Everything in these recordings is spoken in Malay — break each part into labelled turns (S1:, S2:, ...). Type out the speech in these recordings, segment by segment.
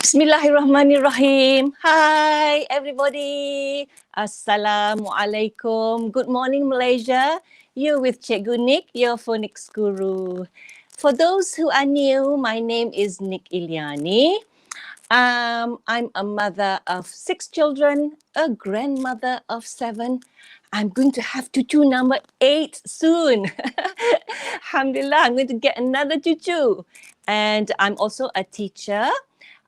S1: Bismillahirrahmanirrahim. Hi everybody. Assalamualaikum. Good morning Malaysia. You're with Cikgu Nick, your phonics guru. For those who are new, my name is Nick Iliani. I'm a mother of 6 children, a grandmother of 7. I'm going to have cucu number 8 soon. Alhamdulillah, I'm going to get another cucu. And I'm also a teacher.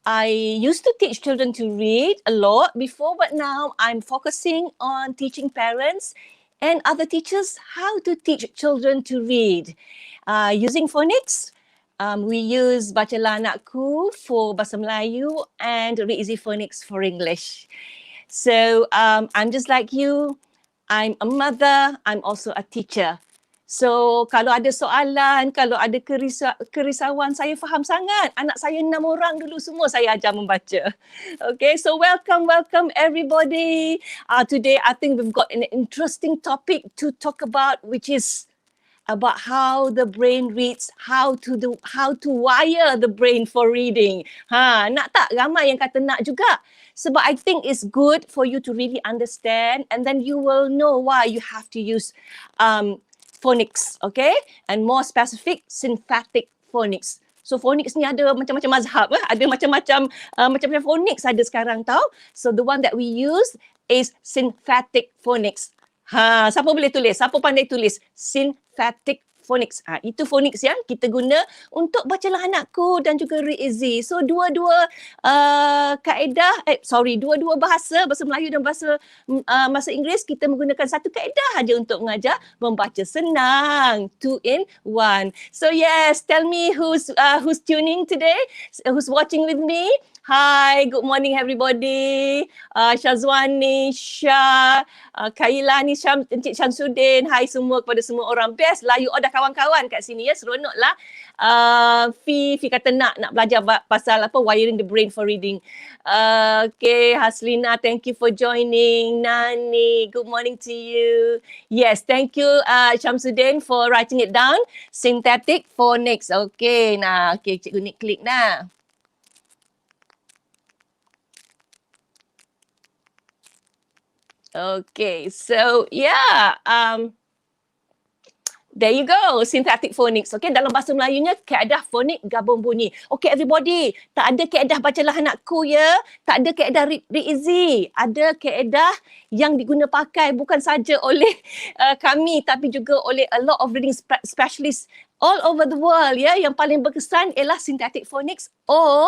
S1: I used to teach children to read a lot before, but now I'm focusing on teaching parents and other teachers how to teach children to read. Using phonics, we use Bacalah Anakku for Bahasa Melayu and Read Easy Phonics for English. So I'm just like you. I'm a mother. I'm also a teacher. So kalau ada soalan, kalau ada kerisauan, saya faham sangat. Anak saya 6 orang dulu semua saya ajar membaca. Okay, so welcome everybody. Today I think we've got an interesting topic to talk about, which is about how the brain reads, how to wire the brain for reading. Nak tak? Ramai yang kata nak juga. Sebab I think it's good for you to really understand, and then you will know why you have to use phonics, okay? And more specific, syntactic phonics. So phonics ni ada macam-macam mazhab, ada macam-macam phonics ada sekarang tau. So the one that we use is syntactic phonics. Siapa boleh tulis? Siapa pandai tulis? Syntactic phonics. Itu phonics yang kita guna untuk Bacalah Anakku dan juga Read Easy. So dua-dua dua-dua bahasa Melayu dan bahasa Inggeris, kita menggunakan satu kaedah aja untuk mengajar membaca senang. 2 in 1. So yes, tell me who's tuning today, who's watching with me. Hi, good morning everybody. Syazwani, Syah, Kailani, Encik Syamsuddin. Hai semua kepada semua orang. Best lah, you all dah kawan-kawan kat sini ya, seronok lah. Fi kata nak belajar pasal wiring the brain for reading. Okay, Haslina, thank you for joining. Nani, good morning to you. Yes, thank you Syamsuddin for writing it down. Syntactic phonics. Okay, Cikgu ni klik nah. Okay, so yeah, there you go, syntactic phonics. Okay, dalam bahasa Melayunya kaedah fonik gabung bunyi. Okay, everybody, tak ada kaedah Bacalah Anakku ya, tak ada kaedah read easy. Ada kaedah yang diguna pakai bukan saja oleh kami, tapi juga oleh a lot of reading specialists all over the world ya. Yang paling berkesan ialah syntactic phonics,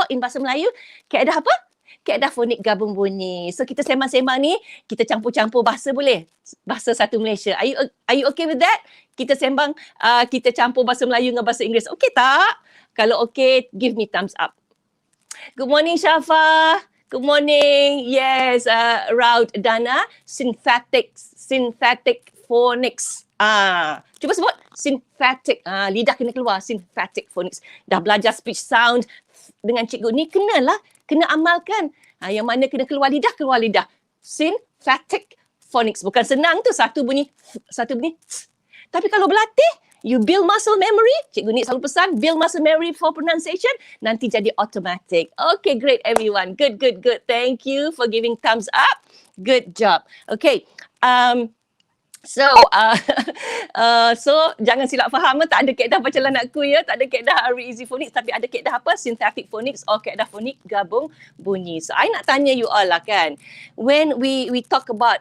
S1: in bahasa Melayu, kaedah apa? Kaedah fonik gabung bunyi. So kita sembang-sembang ni, kita campur-campur bahasa boleh? Bahasa satu Malaysia. Are you okay with that? Kita sembang, kita campur bahasa Melayu dengan bahasa Inggeris. Okay tak? Kalau okay, give me thumbs up. Good morning Syafa. Good morning. Yes, Raud Dana. Syntactic phonics. Cuba sebut. Syntactic. Lidah kena keluar. Syntactic phonics. Dah belajar speech sound dengan cikgu ni, kena amalkan. Yang mana kena keluar lidah. Syntactic phonics. Bukan senang tu, satu bunyi. Tapi kalau berlatih, you build muscle memory. Cikgu ni selalu pesan, build muscle memory for pronunciation, nanti jadi automatic. Okay, great everyone. Good. Thank you for giving thumbs up. Good job. Okay. So jangan silap faham, tak ada kaedah Bacalah Anakku ya, tak ada kaedah Read Easy Phonics, tapi ada kaedah apa? Syntactic phonics or kaedah fonik gabung bunyi. So I nak tanya you all lah kan, when we talk about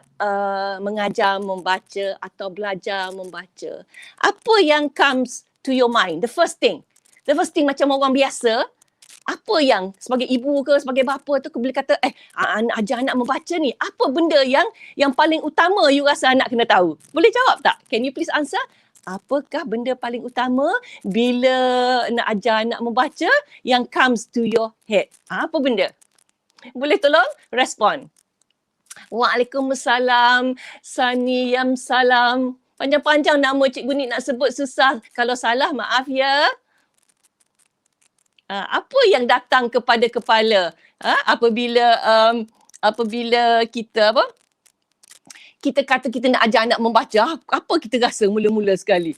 S1: mengajar membaca atau belajar membaca, apa yang comes to your mind? The first thing macam orang biasa, apa yang sebagai ibu ke sebagai bapa tu boleh kata ajar anak membaca ni, apa benda yang paling utama you rasa anak kena tahu? Boleh jawab tak? Can you please answer? Apakah benda paling utama bila nak ajar anak membaca yang comes to your head? Apa benda? Boleh tolong respon. Waalaikumsalam. Saniyam salam. Panjang-panjang nama cikgu ni nak sebut susah. Kalau salah maaf ya. Apa yang datang kepada kepala apabila kita kita kata kita nak ajar anak membaca, apa kita rasa mula-mula sekali?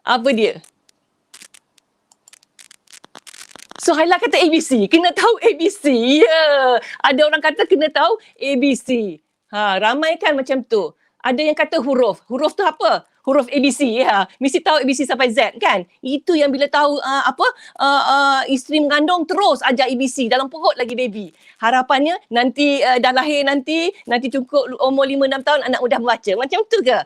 S1: Apa dia? So Haila kata ABC, kena tahu ABC. Ya. Ada orang kata kena tahu ABC. Ramai kan macam tu. Ada yang kata huruf. Huruf tu apa? Huruf ABC. Ya. Mesti tahu ABC sampai Z kan? Itu yang bila tahu isteri mengandung terus ajar ABC dalam perut lagi baby. Harapannya nanti dah lahir nanti cukup umur 5-6 tahun anak mudah membaca. Macam tu ke?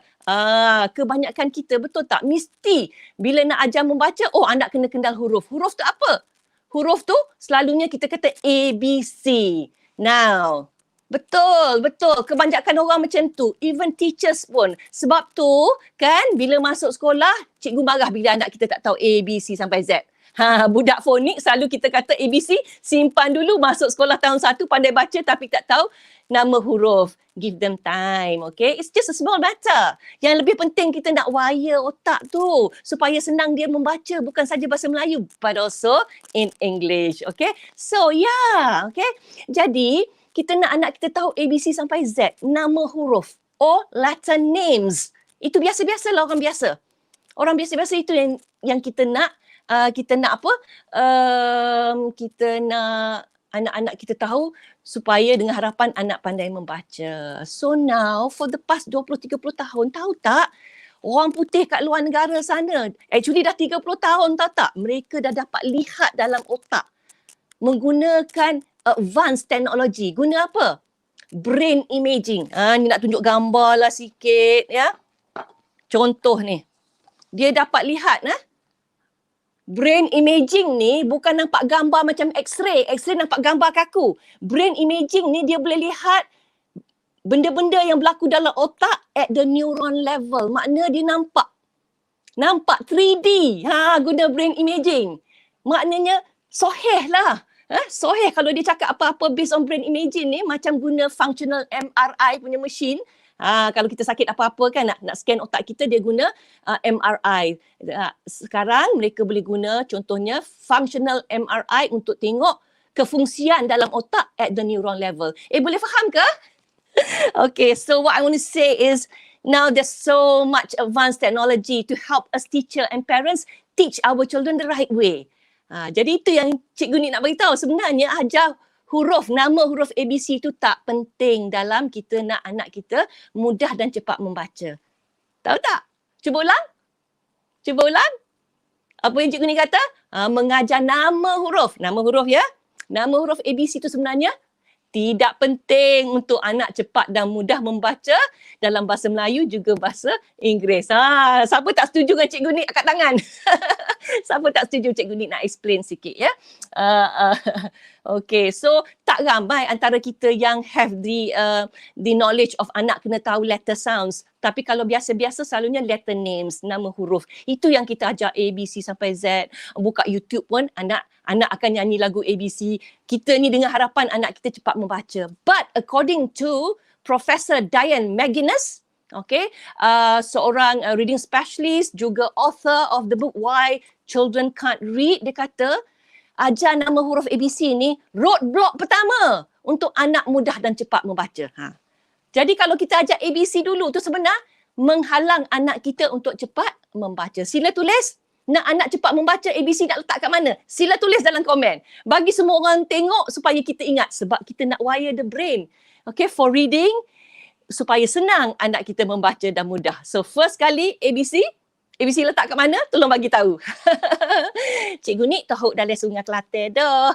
S1: Kebanyakan kita betul tak? Mesti bila nak ajar membaca, anak kena kenal huruf. Huruf tu apa? Huruf tu selalunya kita kata ABC. Now, betul. Kebanyakan orang macam tu. Even teachers pun. Sebab tu kan bila masuk sekolah, cikgu marah bila anak kita tak tahu ABC sampai Z. Budak Phonics selalu kita kata ABC, simpan dulu masuk sekolah tahun 1 pandai baca tapi tak tahu nama huruf. Give them time, okay? It's just a small matter. Yang lebih penting kita nak wire otak tu supaya senang dia membaca bukan saja bahasa Melayu but also in English, okay? So, okay? Jadi, kita nak anak kita tahu ABC sampai Z, nama huruf or letter names. Itu biasa-biasalah orang biasa. Orang biasa-biasa itu yang kita nak kita nak anak-anak kita tahu supaya dengan harapan anak pandai membaca. So now for the past 20-30 tahun, tahu tak? Orang putih kat luar negara sana, actually dah 30 tahun tahu tak? Mereka dah dapat lihat dalam otak menggunakan advanced technology. Guna apa? Brain imaging. Ni nak tunjuk gambar lah sikit ya. Contoh ni. Dia dapat lihat brain imaging ni bukan nampak gambar macam X-ray. X-ray nampak gambar kaku. Brain imaging ni dia boleh lihat benda-benda yang berlaku dalam otak at the neuron level. Makna dia nampak 3D. Guna brain imaging. Maknanya soheh lah. Soheh kalau dia cakap apa-apa based on brain imaging ni macam guna functional MRI punya mesin. Kalau kita sakit apa-apa kan nak scan otak kita dia guna MRI. Sekarang mereka boleh guna contohnya functional MRI untuk tengok kefungsian dalam otak at the neuron level. Boleh faham ke? Okay, so what I want to say is now there's so much advanced technology to help us teacher and parents teach our children the right way. Jadi itu yang Cikgu ni nak beritahu. Sebenarnya ajar nama huruf ABC itu tak penting dalam kita nak anak kita mudah dan cepat membaca. Tahu tak? Cuba ulang. Apa yang cikgu ni kata? Mengajar nama huruf. Nama huruf ya. Nama huruf ABC itu sebenarnya tidak penting untuk anak cepat dan mudah membaca dalam bahasa Melayu juga bahasa Inggeris. Siapa tak setuju dengan cikgu ni angkat tangan? Siapa tak setuju cikgu ni nak explain sikit ya? Okay, so tak ramai antara kita yang have the knowledge of anak kena tahu letter sounds. Tapi kalau biasa-biasa selalunya letter names, nama huruf. Itu yang kita ajar A, B, C sampai Z. Buka YouTube pun anak akan nyanyi lagu ABC. Kita ni dengan harapan anak kita cepat membaca. But according to Professor Diane McGuinness, okay, seorang reading specialist, juga author of the book Why Children Can't Read, dia kata ajar nama huruf ABC ni roadblock pertama untuk anak mudah dan cepat membaca. Jadi kalau kita ajar ABC dulu tu sebenarnya menghalang anak kita untuk cepat membaca. Sila tulis. Nak anak cepat membaca ABC nak letak kat mana? Sila tulis dalam komen. Bagi semua orang tengok supaya kita ingat. Sebab kita nak wire the brain. Okay, for reading. Supaya senang anak kita membaca dan mudah. So first kali ABC. ABC letak kat mana? Tolong bagi tahu. Cikgu ni tahu dalam Sungai Kelantan dah.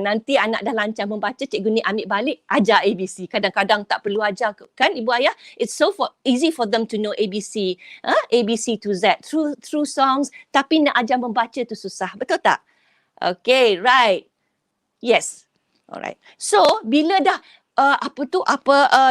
S1: Nanti anak dah lancar membaca, cikgu ni ambil balik, ajar ABC. Kadang-kadang tak perlu ajar kan ibu ayah. It's so easy for them to know ABC. ABC to Z through songs. Tapi nak ajar membaca tu susah. Betul tak? Okay, right. Yes. Alright. So, bila dah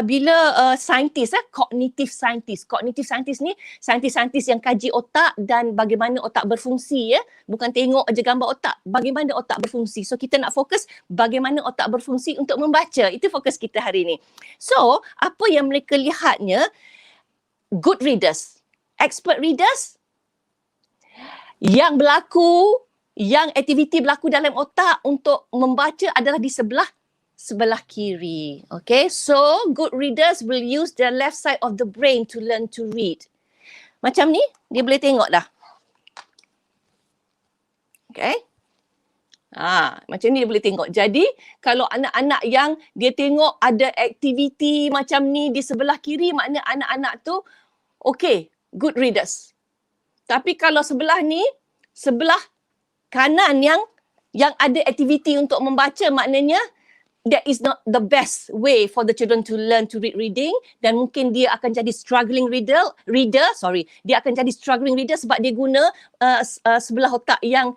S1: bila saintis, cognitive scientist ni saintis yang kaji otak dan bagaimana otak berfungsi ya, bukan tengok aja gambar otak, bagaimana otak berfungsi. So kita nak fokus bagaimana otak berfungsi untuk membaca. Itu fokus kita hari ni. So apa yang mereka lihatnya, good readers, expert readers, yang aktiviti berlaku dalam otak untuk membaca adalah di sebelah kiri. Okay, so good readers will use the left side of the brain to learn to read. Macam ni, dia boleh tengok dah. Okay. Macam ni dia boleh tengok. Jadi, kalau anak-anak yang dia tengok ada aktiviti macam ni di sebelah kiri, makna anak-anak tu okay, good readers. Tapi kalau sebelah ni, sebelah kanan yang ada aktiviti untuk membaca, maknanya that is not the best way for the children to learn to read reading, dan mungkin dia akan jadi struggling reader. Dia akan jadi struggling reader sebab dia guna sebelah otak yang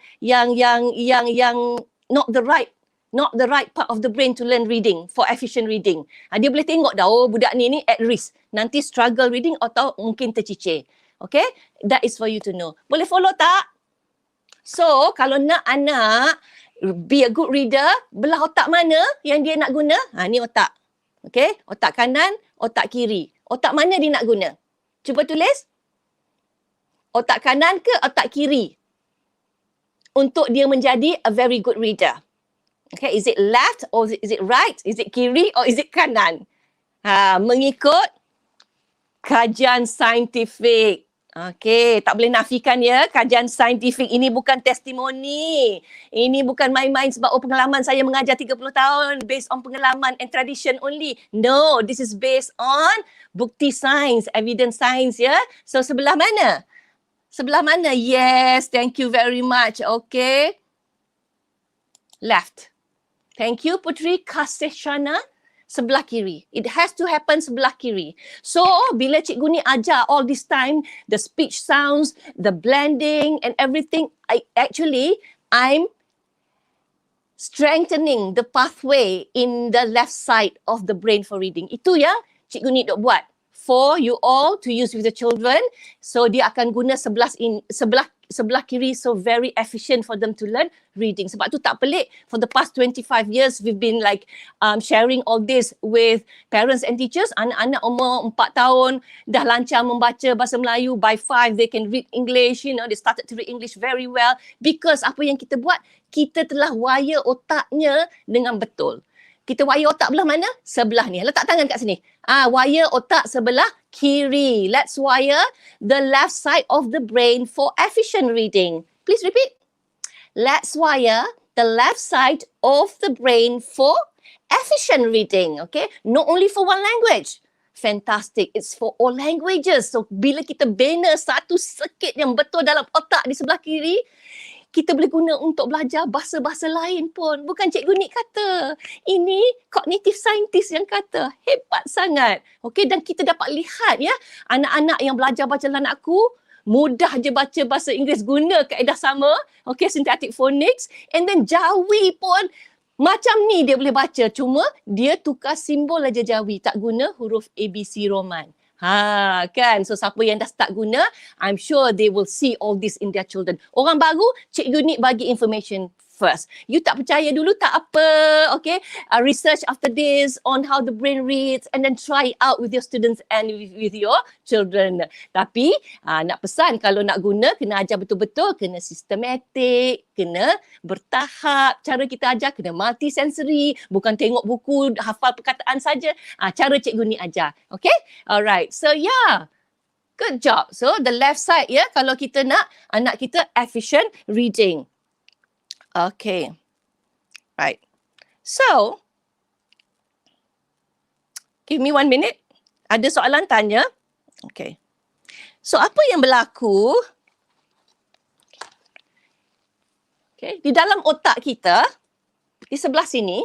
S1: not the right part of the brain to learn reading for efficient reading. Dia boleh tengok dah, oh budak ni at risk nanti struggle reading atau mungkin tercicir. Okay, that is for you to know. Boleh follow tak? So, kalau nak anak be a good reader, belah otak mana yang dia nak guna? Ni otak. Okay, otak kanan, otak kiri. Otak mana dia nak guna? Cuba tulis. Otak kanan ke otak kiri? Untuk dia menjadi a very good reader. Okay, is it left or is it right? Is it kiri or is it kanan? Mengikut kajian saintifik. Okey, tak boleh nafikan ya, kajian saintifik ini bukan testimoni. Ini bukan main-main sebab pengalaman saya mengajar 30 tahun based on pengalaman and tradition only. No, this is based on bukti sains, evidence science ya. So sebelah mana? Sebelah mana? Yes, thank you very much. Okay. Left. Thank you Putri Kaseshana. Sebelah kiri. It has to happen sebelah kiri. So, bila cikgu ni ajar all this time, the speech sounds, the blending and everything, I'm strengthening the pathway in the left side of the brain for reading. Itu ya cikgu ni dok buat. For you all to use with the children. So, dia akan guna sebelah kiri, so very efficient for them to learn reading. Sebab tu tak pelik, for the past 25 years we've been like sharing all this with parents and teachers. Anak-anak umur 4 tahun dah lancar membaca bahasa Melayu. By 5 they can read English, they started to read English very well because apa yang kita buat, kita telah wire otaknya dengan betul. Kita wire otak belah mana? Sebelah ni. Letak tangan kat sini. Wire otak sebelah kiri. Let's wire the left side of the brain for efficient reading. Please repeat. Let's wire the left side of the brain for efficient reading. Okay? Not only for one language. Fantastic. It's for all languages. So, bila kita bina satu circuit yang betul dalam otak di sebelah kiri, kita boleh guna untuk belajar bahasa-bahasa lain pun. Bukan Cikgu Nik kata. Ini cognitive scientist yang kata. Hebat sangat. Okay, dan kita dapat lihat ya, anak-anak yang belajar baca dalam aku, mudah je baca bahasa Inggeris, guna kaedah sama. Okay, syntactic phonics. And then Jawi pun macam ni dia boleh baca. Cuma dia tukar simbol aja Jawi. Tak guna huruf ABC Roman. Kan? So siapa yang dah start guna, I'm sure they will see all this in their children. Orang baru, Cikgu Nik bagi information first. You tak percaya dulu, tak apa. Okay? Research after this on how the brain reads and then try out with your students and with your children. Tapi nak pesan, kalau nak guna, kena ajar betul-betul, kena sistematik, kena bertahap. Cara kita ajar kena multisensory, bukan tengok buku, hafal perkataan saja. Cara Cikgu Nik ajar. Okay? Alright. So yeah. Good job. So the left side ya, kalau kita nak anak kita efficient reading. Okay. Right. So, give me 1 minute. Ada soalan tanya. Okay. So, apa yang berlaku? Okay. Di dalam otak kita, di sebelah sini,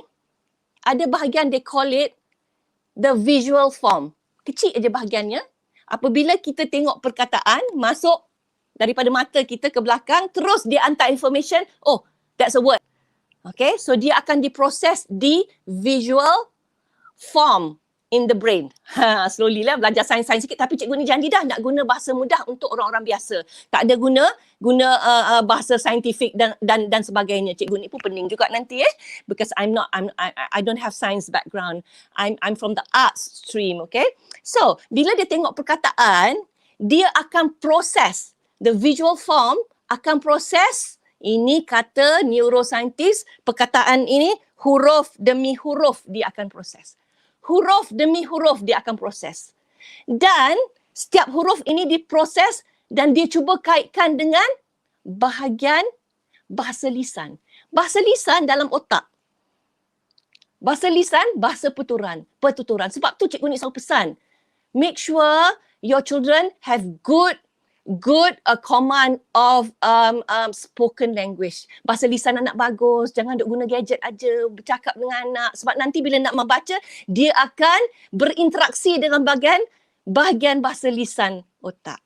S1: ada bahagian they call it the visual form. Kecil aja bahagiannya. Apabila kita tengok perkataan, masuk daripada mata kita ke belakang, terus dia hantar information, oh, that's a word. Okay, so dia akan diproses di visual form in the brain. Slowly lah belajar sains-sains sikit, tapi cikgu ni janji dah nak guna bahasa mudah untuk orang-orang biasa. Tak ada guna bahasa saintifik dan sebagainya. Cikgu ni pun pening juga nanti because I don't have science background. I'm from the arts stream, okay? So, bila dia tengok perkataan, dia akan proses, the visual form akan proses. Ini kata neuroscientist, perkataan ini huruf demi huruf dia akan proses. Huruf demi huruf dia akan proses. Dan setiap huruf ini diproses dan dia cuba kaitkan dengan bahagian bahasa lisan. Bahasa lisan dalam otak. Bahasa lisan, bahasa pertuturan. Sebab tu cikgu ni selalu pesan, make sure your children have good command of spoken language. Bahasa lisan anak bagus, jangan duk guna gadget aja, bercakap dengan anak. Sebab nanti bila nak membaca, dia akan berinteraksi dengan bahagian bahasa lisan otak.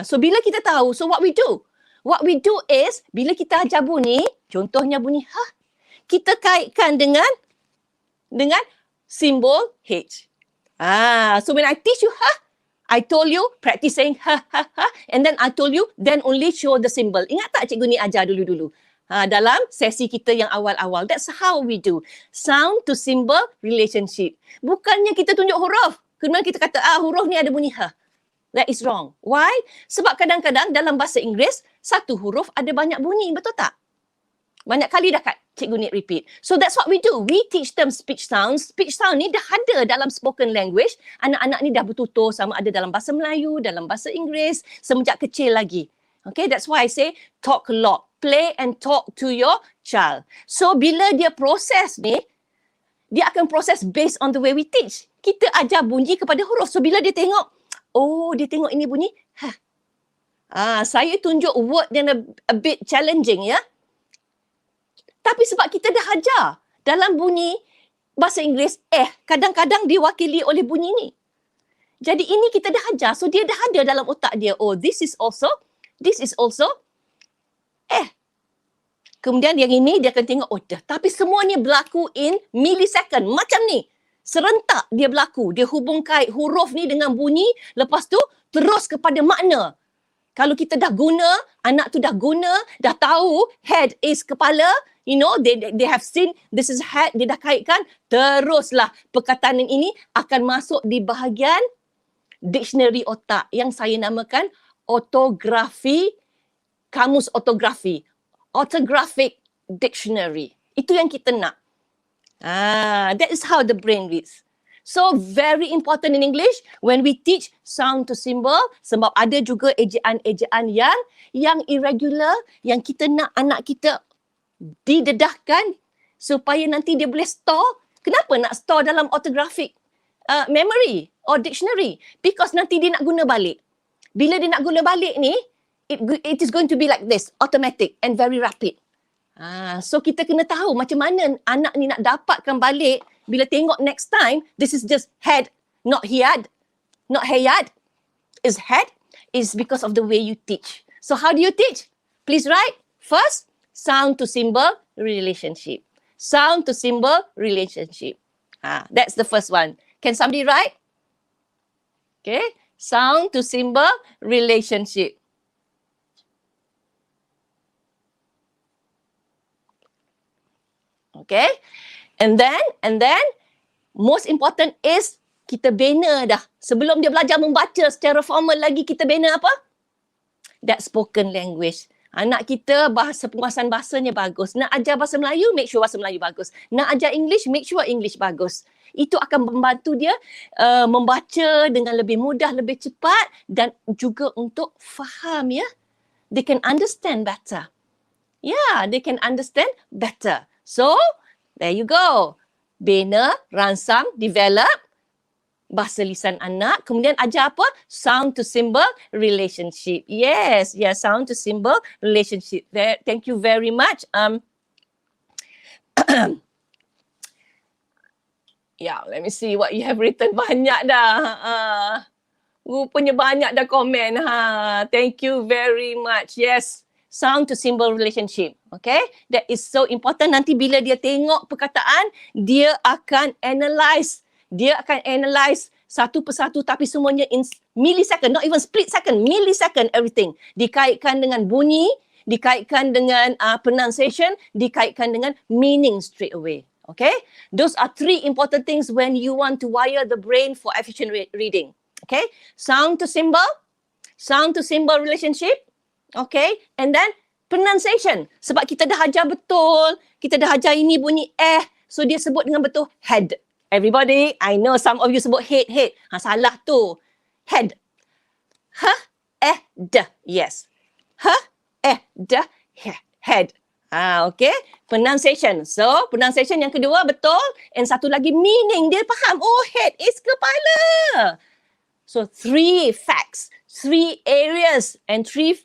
S1: So bila kita tahu, so what we do? What we do is, bila kita ajar bunyi, contohnya bunyi ha, kita kaitkan dengan simbol H. So when I teach you ha, I told you practice saying ha ha ha, and then I told you then only show the symbol. Ingat tak cikgu ni ajar dulu-dulu? Dalam sesi kita yang awal-awal. That's how we do. Sound to symbol relationship. Bukannya kita tunjuk huruf. Kemudian kita kata huruf ni ada bunyi ha. That is wrong. Why? Sebab kadang-kadang dalam bahasa Inggeris, satu huruf ada banyak bunyi. Betul tak? Banyak kali dah cikgu ni repeat. So that's what we do. We teach them speech sounds. Speech sound ni dah ada dalam spoken language. Anak-anak ni dah bertutur sama ada dalam bahasa Melayu, dalam bahasa Inggeris, semenjak kecil lagi. Okay, that's why I say talk a lot. Play and talk to your child. So bila dia proses ni, dia akan proses based on the way we teach. Kita ajar bunyi kepada huruf. So bila dia tengok, dia tengok ini bunyi, saya tunjuk word yang a bit challenging ya. Tapi sebab kita dah ajar dalam bunyi bahasa Inggeris, kadang-kadang diwakili oleh bunyi ni. Jadi ini kita dah ajar, so dia dah ada dalam otak dia. This is also Kemudian yang ini dia akan tengok, dah. Tapi semuanya berlaku in millisecond. Macam ni. Serentak dia berlaku. Dia hubung kait huruf ni dengan bunyi, lepas tu terus kepada makna. Kalau kita dah guna, anak tu dah guna, dah tahu head is kepala, you know, they have seen this is head, dia dah kaitkan, teruslah perkataan ini akan masuk di bahagian dictionary otak yang saya namakan kamus ortografi. Orthographic Dictionary. Itu yang kita nak. That is how the brain reads. So very important in English when we teach sound to symbol, sebab ada juga ejaan-ejaan yang irregular yang kita nak anak kita didedahkan supaya nanti dia boleh store. Kenapa nak store dalam orthographic memory or dictionary? Because nanti dia nak guna balik. Bila dia nak guna balik ni, it is going to be like this, automatic and very rapid. So kita kena tahu macam mana anak ni nak dapatkan balik bila tengok next time, this is just head, not hayad. Not hayad. Is head is because of the way you teach. So how do you teach? Please write. First, sound to symbol relationship. Sound to symbol relationship. That's the first one. Can somebody write? Okay. Sound to symbol relationship. Okay. And then most important is kita bina dah. Sebelum dia belajar membaca secara formal lagi, kita bina apa? That spoken language. Anak kita penguasaan bahasanya bagus. Nak ajar bahasa Melayu, make sure bahasa Melayu bagus. Nak ajar English, make sure English bagus. Itu akan membantu dia membaca dengan lebih mudah, lebih cepat dan juga untuk faham ya. They can understand better. Yeah, they can understand better. So, there you go. Bina, ransang, develop bahasa lisan anak. Kemudian ajar apa? Sound to symbol relationship. Yes, sound to symbol relationship. Thank you very much. Let me see what you have written. Banyak dah. Rupanya banyak dah komen. Thank you very much. Yes. Sound to symbol relationship. Okay? That is so important. Nanti bila dia tengok perkataan, dia akan analyse. Dia akan analyse satu persatu tapi semuanya in millisecond, not even split second, millisecond everything. Dikaitkan dengan bunyi, dikaitkan dengan pronunciation, dikaitkan dengan meaning straight away. Okay? Those are three important things when you want to wire the brain for efficient reading. Okay? Sound to symbol relationship. Okay, and then pronunciation. Sebab kita dah ajar betul, kita dah ajar ini bunyi so dia sebut dengan betul head. Everybody, I know some of you sebut head. Salah tu. Head. D. Yes. D. Head. Okay. Pronunciation. So, pronunciation yang kedua betul. And satu lagi meaning. Dia faham. Oh, head is kepala. So, 3 facts, 3 areas and 3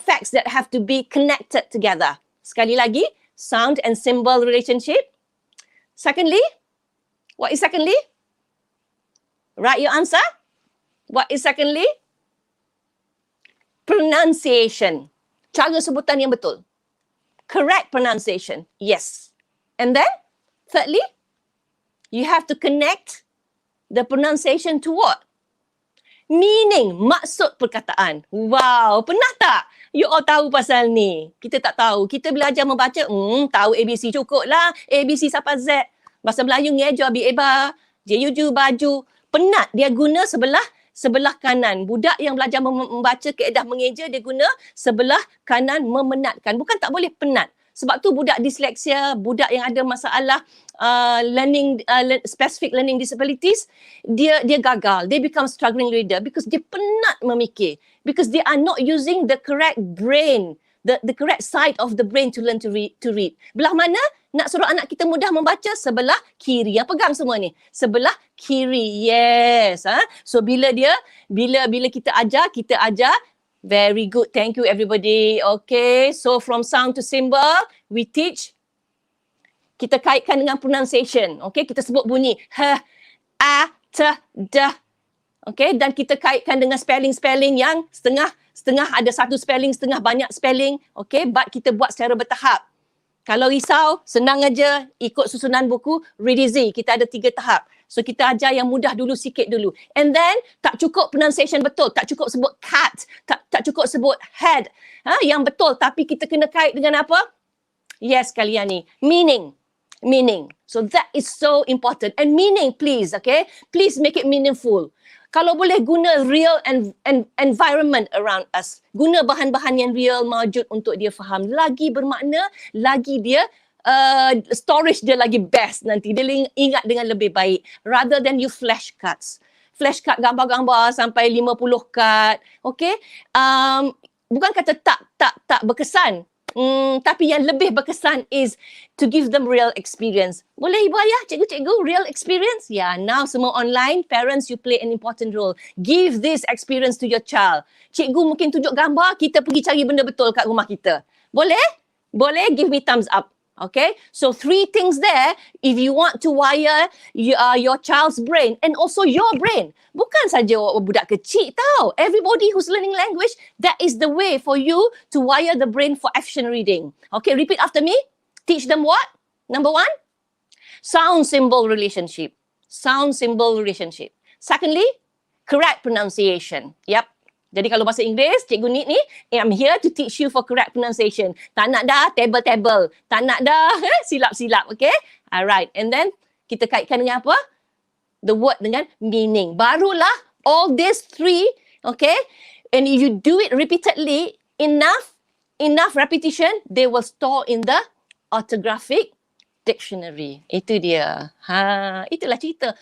S1: facts that have to be connected together. Sekali lagi, sound and symbol relationship. Secondly, what is secondly? Write your answer. What is secondly? Pronunciation. Cara sebutan yang betul. Correct pronunciation. Yes. And then, thirdly, you have to connect the pronunciation to what? Meaning, maksud perkataan. Wow, pernah tak you all tahu pasal ni? Kita tak tahu. Kita belajar membaca, tahu ABC cukup lah. ABC sampai Z. Bahasa Melayu ngeja, bieba, juju, baju. Penat dia guna sebelah kanan. Budak yang belajar membaca kaedah mengeja, dia guna sebelah kanan memenatkan. Bukan tak boleh penat. Sebab tu budak disleksia, budak yang ada masalah specific learning disabilities, dia gagal. They become struggling reader because dia penat memikir. Because they are not using the correct brain, the correct side of the brain to learn to read. Belah mana? Nak suruh anak kita mudah membaca, sebelah kiri. Yang pegang semua ni. Sebelah kiri. Yes. So bila kita ajar, very good. Thank you everybody. Okay. So from sound to symbol, we teach. Kita kaitkan dengan pronunciation. Okay. Kita sebut bunyi. H, A, T, D. Okay. Dan kita kaitkan dengan spelling-spelling yang setengah ada satu spelling, setengah banyak spelling. Okay. But kita buat secara bertahap. Kalau risau, senang aja ikut susunan buku Read Easy. Kita ada 3 tahap. So kita ajar yang mudah dulu, sikit dulu. And then tak cukup pronunciation betul. Tak cukup sebut cat. Tak cukup sebut head. Yang betul. Tapi kita kena kait dengan apa? Yes, kalian ni. Meaning. So that is so important. And meaning, please, okay? Please make it meaningful. Kalau boleh guna real and environment around us. Guna bahan-bahan yang real, mawjud untuk dia faham. Lagi bermakna, lagi dia storage dia lagi best nanti. Dia ingat dengan lebih baik. Rather than you flashcards. Flashcard gambar-gambar sampai 50 kad. Okay? Bukan kata tak berkesan. Tapi yang lebih berkesan is to give them real experience. Boleh ibu ayah, cikgu, real experience? Yeah, now semua online, parents you play an important role. Give this experience to your child. Cikgu mungkin tunjuk gambar, kita pergi cari benda betul kat rumah kita. Boleh? Boleh? Give me thumbs up. Okay, so 3 things there if you want to wire your child's brain and also your brain. Bukan saja budak kecil tau. Everybody who's learning language, that is the way for you to wire the brain for efficient reading. Okay, repeat after me. Teach them what? Number 1, sound symbol relationship. Sound symbol relationship. Secondly, correct pronunciation. Yep. Jadi kalau bahasa Inggeris, Cikgu Nik ni, I'm here to teach you for correct pronunciation. Tak nak dah table-table. Tak nak dah silap-silap, okay? Alright, and then kita kaitkan dengan apa? The word dengan meaning. Barulah all these 3, okay? And if you do it repeatedly, enough repetition, they will store in the Orthographic Dictionary. Itu dia. Itulah cerita.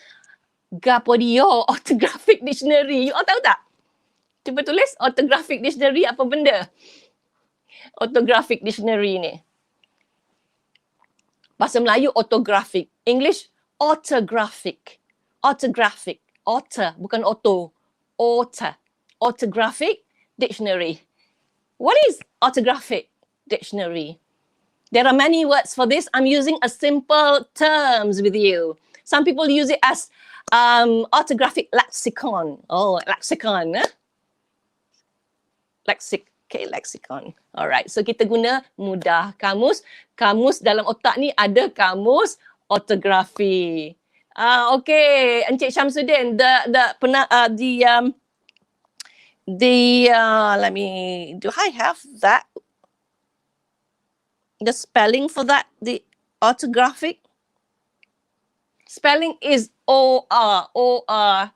S1: Gapo dia Orthographic Dictionary. You all tahu tak? Cuba tulis Orthographic Dictionary apa benda? Orthographic Dictionary ni. Bahasa Melayu orthographic. English orthographic. Orthographic. Author, bukan auto. Author. Orthographic Dictionary. What is Orthographic Dictionary? There are many words for this. I'm using a simple terms with you. Some people use it as orthographic lexicon. Oh, lexicon. Lexicon. Alright, so kita guna mudah. Kamus dalam otak ni ada kamus ortografi. Okay, Encik Syamsuddin, let me, do I have that? The spelling for that, the orthographic spelling is O-R.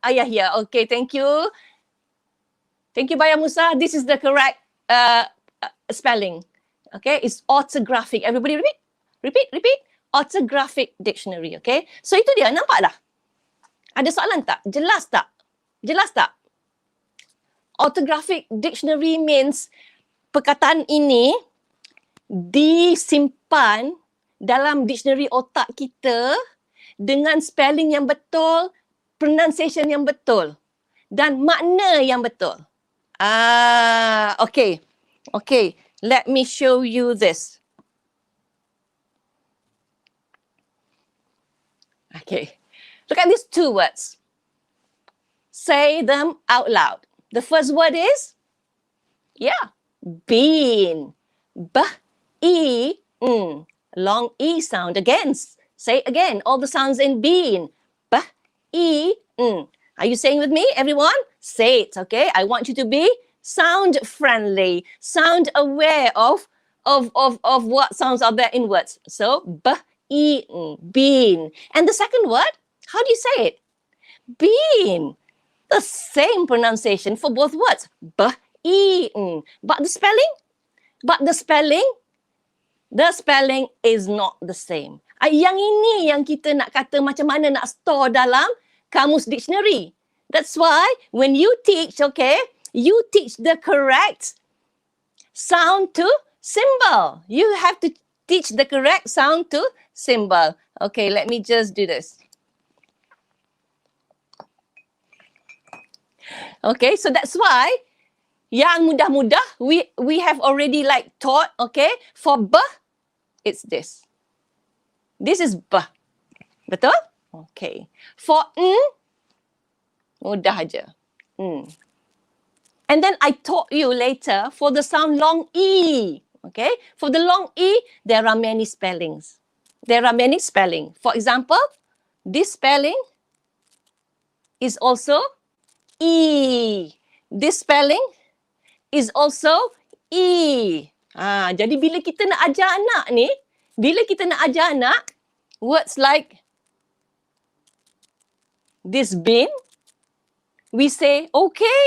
S1: Yeah, here. Okay, thank you. Thank you, Baya Musa. This is the correct spelling. Okay, it's orthographic. Everybody repeat. Orthographic Dictionary. Okay, so itu dia. Nampak dah? Ada soalan tak? Jelas tak? Orthographic Dictionary means perkataan ini disimpan dalam dictionary otak kita dengan spelling yang betul, pronunciation yang betul dan makna yang betul. Okay. Okay, let me show you this. Okay, look at these two words. Say them out loud. The first word is, bean. B-E-N. Long E sound. Again, say again, all the sounds in bean. B-E-N. Are you saying with me, everyone? Say it, okay? I want you to be sound friendly, sound aware of what sounds are there in words. So, B-E-N, bean. And the second word, how do you say it? Bean. The same pronunciation for both words. B-E-N. But the spelling is not the same. Yang ini yang kita nak kata macam mana nak store dalam kamus dictionary. That's why when you teach, okay, you teach the correct sound to symbol. You have to teach the correct sound to symbol. Okay, let me just do this. Okay, so that's why yang mudah-mudah we have already like taught, okay? For B, it's this. This is B. Betul? Okay. For N, mudah aja. And then I taught you later for the sound long E. Okay? For the long E, there are many spellings. There are many spellings. For example, this spelling is also E. This spelling is also E. Jadi bila kita nak ajar anak ni, words like this bin, we say, okay,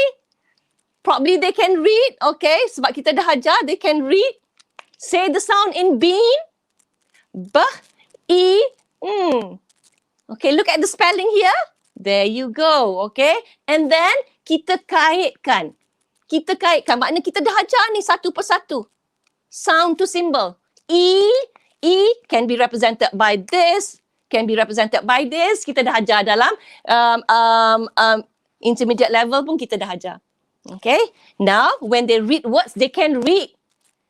S1: probably they can read, okay, sebab kita dah ajar, they can read. Say the sound in bean. B-E-N. Okay, look at the spelling here. There you go, okay. And then, kita kaitkan. Maknanya kita dah ajar ni satu persatu. Sound to symbol. E can be represented by this, can be represented by this. Kita dah ajar dalam intermediate level pun kita dah ajar. Okay. Now, when they read words, they can read.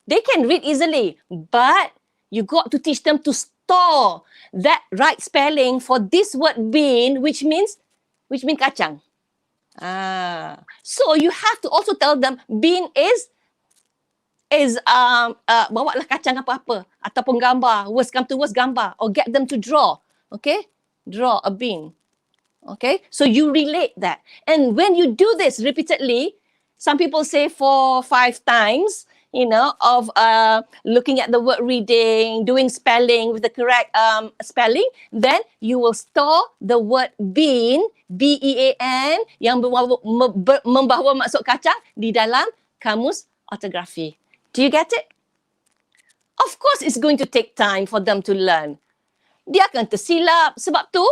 S1: They can read easily. But you got to teach them to store that right spelling for this word bean, which means kacang. So you have to also tell them bean is bawa lah kacang apa-apa ataupun gambar, worst come to worst gambar, or get them to draw. Okay, draw a bean. Okay, so you relate that. And when you do this repeatedly, some people say 4-5 times, you know, of looking at the word reading, doing spelling with the correct spelling, then you will store the word bean, B-E-A-N, yang membawa maksud kacang di dalam kamus orthografi. Do you get it? Of course, it's going to take time for them to learn. Dia akan tersilap. Sebab tu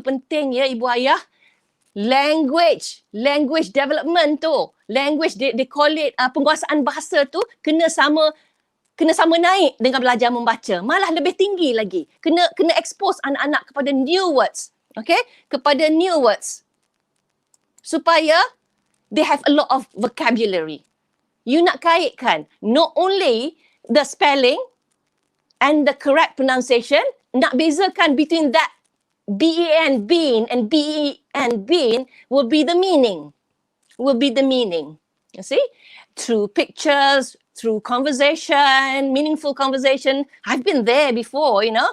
S1: penting ya ibu ayah. Language development tu. Language, they call it penguasaan bahasa tu kena sama naik dengan belajar membaca. Malah lebih tinggi lagi. Kena expose anak-anak kepada new words. Okay? Kepada new words. Supaya they have a lot of vocabulary. You nak kaitkan not only the spelling and the correct pronunciation, nak bezakan between that B-E-N, bean, and B-E-N, bean will be the meaning. You see? Through pictures, through conversation, meaningful conversation. I've been there before, you know.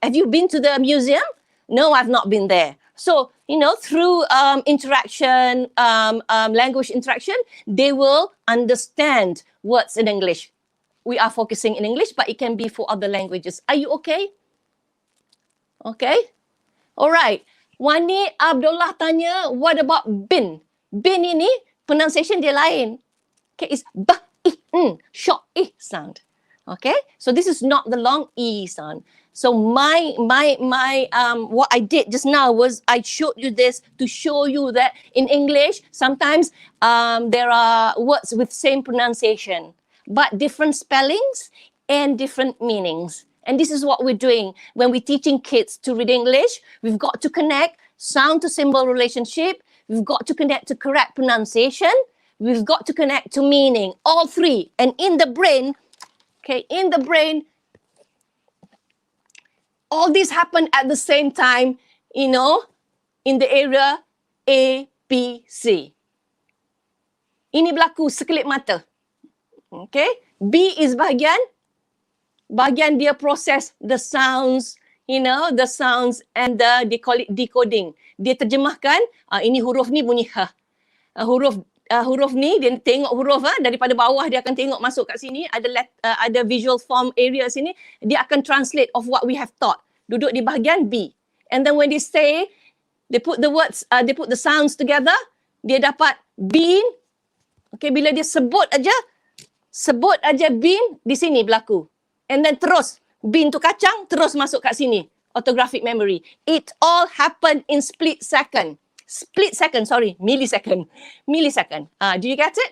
S1: Have you been to the museum? No, I've not been there. So, you know, through interaction, language interaction, they will understand words in English. We are focusing in English, but it can be for other languages. Are you okay? Okay? Alright. Wani Abdullah tanya, what about bin? Bin ini, pronunciation dia lain. Okay, it's b-i-n, short e sound. Okay? So this is not the long e sound. So my what I did just now was I showed you this to show you that in English, sometimes there are words with same pronunciation. but different spellings and different meanings. And this is what we're doing when we're teaching kids to read English. We've got to connect sound to symbol relationship. We've got to connect to correct pronunciation. We've got to connect to meaning, all three. And in the brain, okay, in the brain, all these happen at the same time, you know, in the area A, B, C. Ini berlaku sekelip mata. Okay. B is bahagian dia proses the sounds, you know, the sounds and they call it decoding. Dia terjemahkan, ini huruf ni bunyi H. Huruf ni dia tengok huruf daripada bawah dia akan tengok masuk kat sini, ada visual form area sini, dia akan translate of what we have taught. Duduk di bahagian B. And then when they say, they put the words, they put the sounds together, dia dapat bin. Okay, bila dia sebut aja bin, di sini berlaku. And then terus, bin tu kacang, terus masuk kat sini. Orthographic memory. It all happened in millisecond. Do you get it?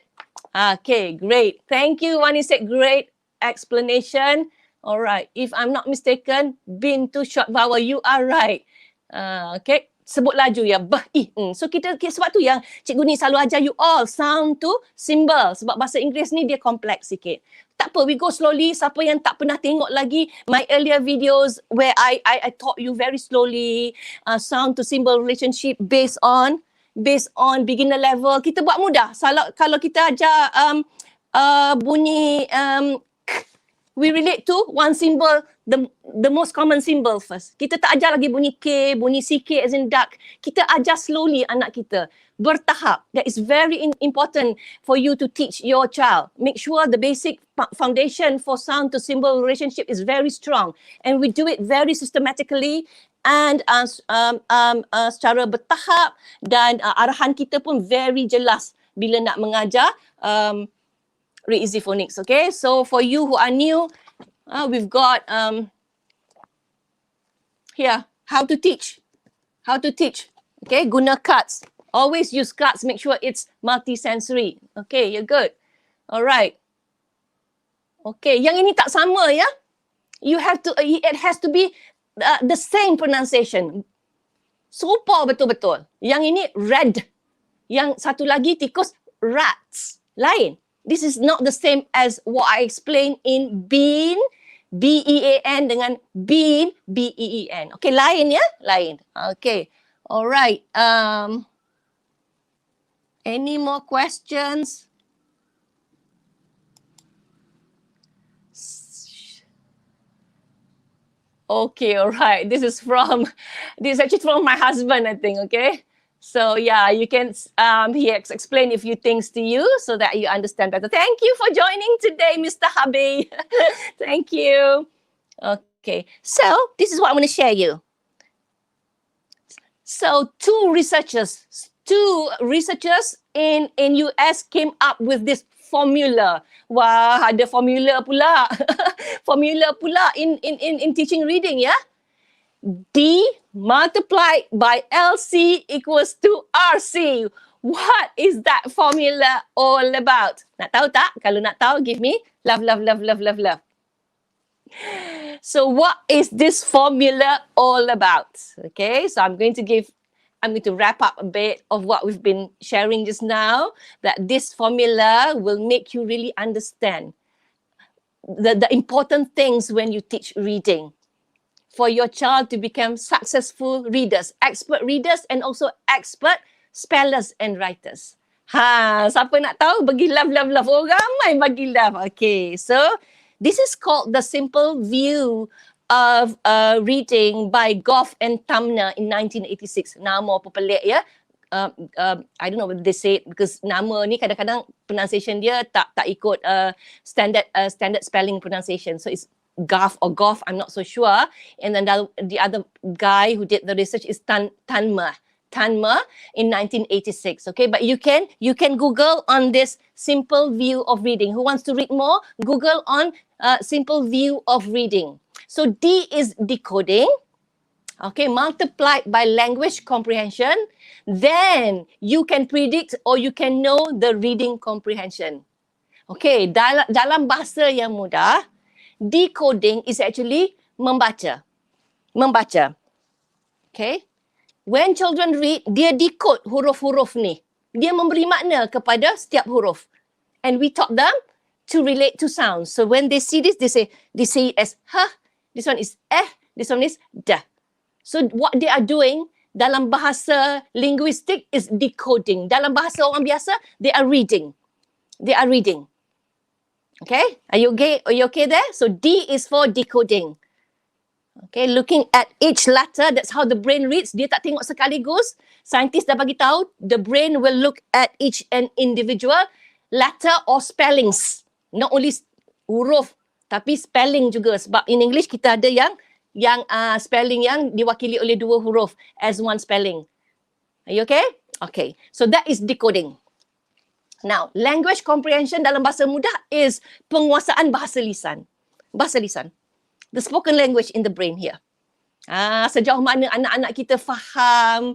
S1: Okay, great. Thank you, Wani said, great explanation. All right, if I'm not mistaken, bin tu short vowel, you are right. Okay, sebut laju ya, So sebab tu yang cikgu ni selalu ajar you all sound to symbol. Sebab bahasa Inggeris ni dia kompleks sikit. Tak apa, we go slowly. Siapa yang tak pernah tengok lagi my earlier videos where I taught you very slowly sound to symbol relationship based on beginner level. Kita buat mudah. Kalau kita ajar bunyi we relate to one symbol, the most common symbol first. Kita tak ajar lagi bunyi K, bunyi CK as in duck. Kita ajar slowly anak kita. Bertahap. That is very important for you to teach your child. Make sure the basic foundation for sound to symbol relationship is very strong. And we do it very systematically and secara bertahap, dan arahan kita pun very jelas bila nak mengajar Read Easy Phonics, okay? So for you who are new, we've got here, how to teach, okay? Guna cards. Always use cards, make sure it's multi-sensory. Okay, you're good. All right. Okay, yang ini tak sama ya. You have to, it has to be the same pronunciation. Serupa betul-betul. Yang ini red. Yang satu lagi tikus, rats. Lain. This is not the same as what I explained in bean, B-E-A-N dengan bean, B-E-E-N. Okay, lain ya? Lain. Okay. All right. Any more questions? Okay, all right. This is actually from my husband, I think, okay? So yeah, you can, he explain a few things to you so that you understand better. Thank you for joining today, Mr. Habib. Thank you. Okay, so this is what I'm going to share you. So two researchers in US came up with this formula. Wah, ada formula pula. Formula pula in teaching reading, ya. D multiplied by LC equals to RC. What is that formula all about? Nak tahu tak? Kalau nak tahu, give me love. So what is this formula all about? Okay, so I'm going to wrap up a bit of what we've been sharing just now, that this formula will make you really understand the important things when you teach reading, for your child to become successful readers, expert readers, and also expert spellers and writers. Siapa nak tahu? Bagi love. Oh, ramai bagi love. Okay, so this is called the simple view of reading by Gough and Tunmer in 1986. Nama apa pelik ya? I don't know whether they say it because nama ni kadang-kadang pronunciation dia tak ikut standard spelling pronunciation. So it's Gough or Gough, I'm not so sure. And then the other guy who did the research is Tunmer in 1986. Okay, but you can Google on this simple view of reading. Who wants to read more? Google on simple view of reading. So D is decoding. Okay, multiplied by language comprehension. Then you can predict or you can know the reading comprehension. Okay, dalam bahasa yang mudah, decoding is actually membaca. Membaca. Okay. When children read, dia decode huruf-huruf ni. Dia memberi makna kepada setiap huruf. And we taught them to relate to sounds. So when they see this, they say it as ha, this one is this one is da. So what they are doing dalam bahasa linguistik is decoding. Dalam bahasa orang biasa, they are reading. They are reading. Okay? Are you okay there? So D is for decoding. Okay, looking at each letter, that's how the brain reads. Dia tak tengok sekaligus. Saintis dah bagi tahu, the brain will look at each and individual letter or spellings. Not only huruf, tapi spelling juga. Sebab in English kita ada yang spelling yang diwakili oleh dua huruf as one spelling. Are you okay? Okay, so that is decoding. Now, language comprehension dalam bahasa mudah is penguasaan bahasa lisan. Bahasa lisan. The spoken language in the brain here. Sejauh mana anak-anak kita faham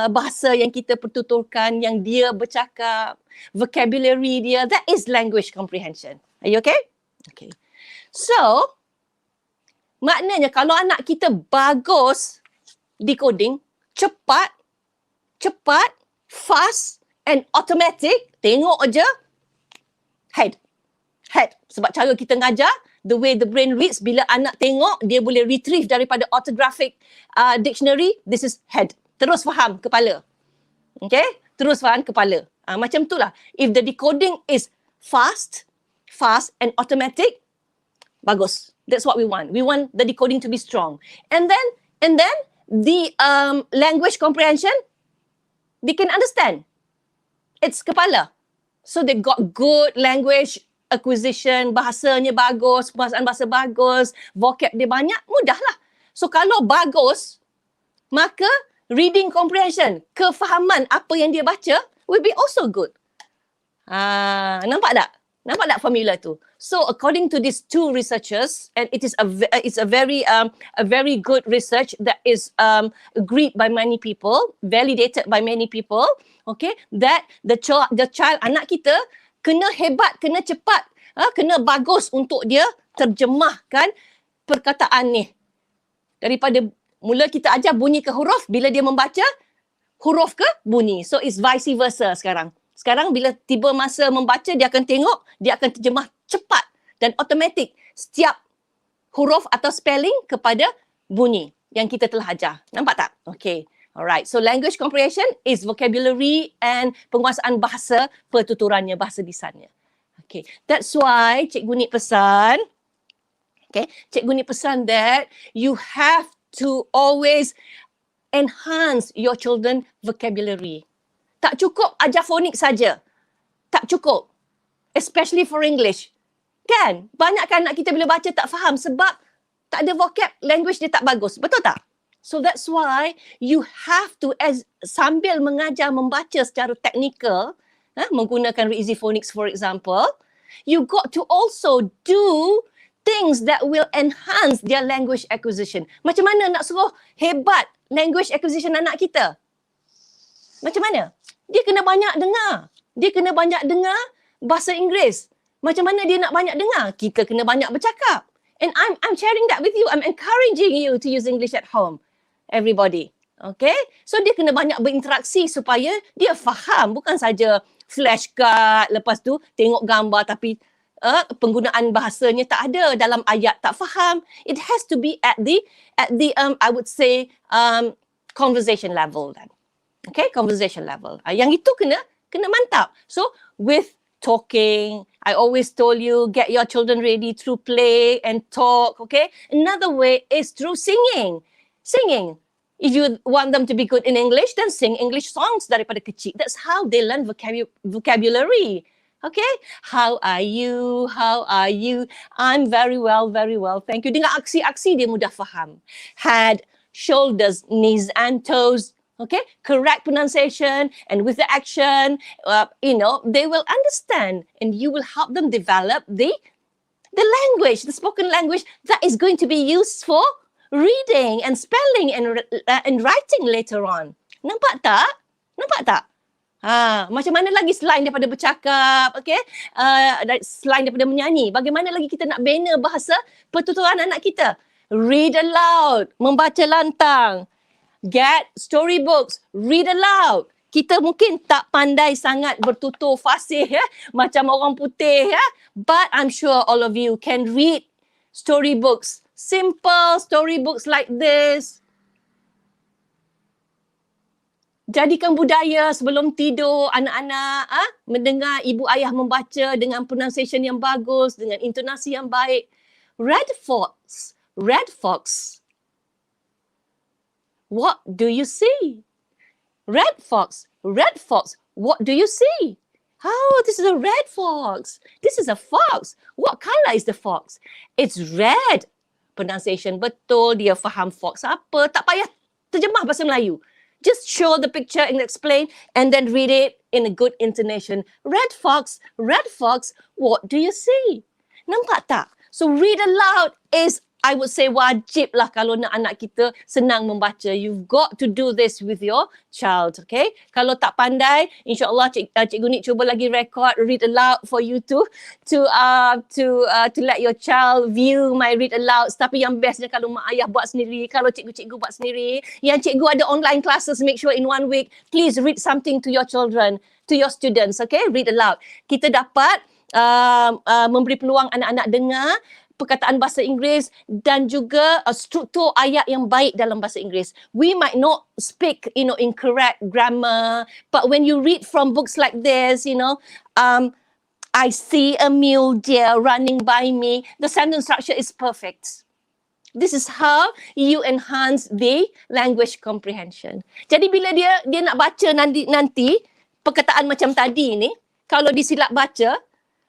S1: bahasa yang kita pertuturkan, yang dia bercakap, vocabulary dia, that is language comprehension. Are you okay? Okay. So, maknanya kalau anak kita bagus decoding, cepat, fast and automatic, tengok aja, head. Sebab cara kita ngajar, the way the brain reads, bila anak tengok, dia boleh retrieve daripada Orthographic Dictionary, this is head. Terus faham kepala. Okay? Terus faham kepala. Macam itulah. If the decoding is fast and automatic, bagus. That's what we want. We want the decoding to be strong. And then the language comprehension, they can understand. It's kepala. So they got good language acquisition, bahasanya bagus, penguasaan bahasa bagus, vocab dia banyak, mudahlah. So kalau bagus, maka reading comprehension, kefahaman apa yang dia baca will be also good. Nampak tak? Nampak tak formula tu? So according to these two researchers, and it's a very good research that is agreed by many people, validated by many people, okay, that the child, anak kita kena hebat, kena cepat, kena bagus untuk dia terjemahkan perkataan ni. Daripada mula kita ajar bunyi ke huruf, bila dia membaca, huruf ke bunyi. So it's vice versa sekarang. Sekarang bila tiba masa membaca, dia akan tengok, dia akan terjemah cepat dan automatik setiap huruf atau spelling kepada bunyi yang kita telah ajar. Nampak tak? Okay. Alright, so language comprehension is vocabulary and penguasaan bahasa pertuturannya, bahasa lisannya. Okay, that's why Cikgu Nik pesan, okay, Cikgu Nik pesan that you have to always enhance your children vocabulary. Tak cukup ajar phonics saja. Tak cukup. Especially for English. Kan? Banyak kan anak kita bila baca tak faham sebab tak ada vocab, language dia tak bagus. Betul tak? So that's why you have to, sambil mengajar membaca secara teknikal, menggunakan Easy Phonics for example, you got to also do things that will enhance their language acquisition. Macam mana nak suruh hebat language acquisition anak kita? Macam mana? Dia kena banyak dengar. Dia kena banyak dengar bahasa Inggeris. Macam mana dia nak banyak dengar? Kita kena banyak bercakap. And I'm sharing that with you. I'm encouraging you to use English at home. Everybody. Okay? So dia kena banyak berinteraksi supaya dia faham. Bukan saja flashcard, lepas tu tengok gambar tapi penggunaan bahasanya tak ada, dalam ayat tak faham. It has to be at the I would say conversation level then. Okay? Conversation level. Yang itu kena mantap. So with talking, I always told you, get your children ready through play and talk, okay? Another way is through singing. Singing. If you want them to be good in English, then sing English songs daripada kecil. That's how they learn vocabulary. Okay? How are you? How are you? I'm very well, very well. Thank you. Dengan aksi-aksi dia mudah faham. Head, shoulders, knees and toes. Okay? Correct pronunciation, and with the action, they will understand, and you will help them develop the language, the spoken language that is going to be used for reading and spelling and writing later on. Nampak tak? Nampak tak? Macam mana lagi selain daripada bercakap, okay? Selain daripada menyanyi, bagaimana lagi kita nak bina bahasa pertuturan anak kita? Read aloud, membaca lantang. Get storybooks, read aloud. Kita mungkin tak pandai sangat bertutur fasih macam orang putih but I'm sure all of you can read storybooks. Simple storybooks like this. Jadikan budaya sebelum tidur anak-anak mendengar ibu ayah membaca dengan pronunciation yang bagus, dengan intonasi yang baik. Red fox, what do you see? Red fox, what do you see? Oh, this is a red fox. This is a fox. What color is the fox? It's red. Pronunciation betul, dia faham fox apa. Tak payah terjemah bahasa Melayu. Just show the picture and explain and then read it in a good intonation. Red fox, what do you see? Nampak tak? So read aloud is, I would say, wajib lah kalau nak anak kita senang membaca. You've got to do this with your child, okay? Kalau tak pandai, insyaAllah Cikgu Nik cuba lagi record, read aloud for you to let your child view my read aloud. Tapi yang bestnya kalau mak ayah buat sendiri, kalau cikgu-cikgu buat sendiri. Yang cikgu ada online classes, make sure in 1 week, please read something to your children, to your students, okay? Read aloud. Kita dapat memberi peluang anak-anak dengar perkataan bahasa Inggeris dan juga struktur ayat yang baik dalam bahasa Inggeris. We might not speak, incorrect grammar, but when you read from books like this, I see a mule deer running by me. The sentence structure is perfect. This is how you enhance the language comprehension. Jadi bila dia nak baca nanti perkataan macam tadi ni, kalau disilap baca,